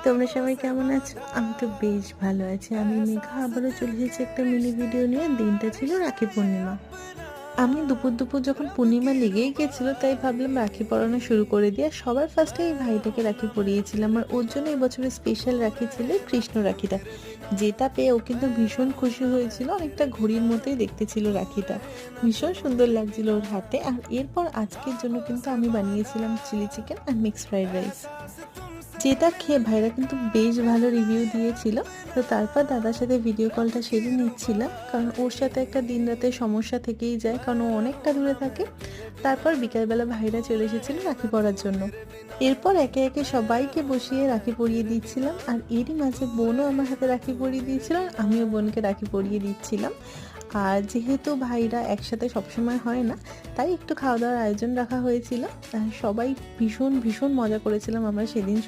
তোমরা সবাই কেমন আছো? আমি তো বেশ ভালো আছি। আমি মেঘা আবারও চলে এসেছি একটা মিনি ভিডিও নিয়ে। দিনটা ছিল রাখি পূর্ণিমা। আমি দুপুর যখন পূর্ণিমা লেগেই গেছিল, তাই ভাবলাম রাখি পরানো শুরু করে দিয়ে সবার ফার্স্টে এই ভাইটাকে রাখি পরিয়েছিলাম। আর ওর জন্য এবছরের স্পেশাল রাখি ছিল কৃষ্ণ রাখিটা, যেটা পেয়ে ও কিন্তু ভীষণ খুশি হয়েছিল। অনেকটা ঘড়ির মতোই দেখতে ছিল রাখিটা, ভীষণ সুন্দর লাগছিল ওর হাতে। আর এরপর আজকের জন্য কিন্তু আমি বানিয়েছিলাম চিলি চিকেন আর মিক্সড ফ্রাইড রাইস, যেটা খেয়ে ভাইরা কিন্তু বেশ ভালো রিভিউ দিয়েছিল। তো তারপর দাদার সাথে ভিডিও কলটা সেরে নিচ্ছিলাম, কারণ ওর সাথে একটা দিন রাতের সমস্যা থেকেই যায়, কারণ ও অনেকটা দূরে থাকে। তারপর বিকালবেলা ভাইরা চলে এসেছিল রাখি পরার জন্য। এরপর একে একে সবাইকে বসিয়ে রাখি পরিয়ে দিচ্ছিলাম। আর এরই মাঝে বোনও আমার হাতে রাখি পরিয়ে দিয়েছিল, আর আমিও বোনকে রাখি পরিয়ে দিচ্ছিলাম। আর যেহেতু ভাইরা একসাথে সবসময় হয় না, তাই একটু খাওয়া দাওয়ার আয়োজন রাখা হয়েছিল। আর সবাই ভীষণ ভীষণ মজা করেছিলাম আমরা সেদিন।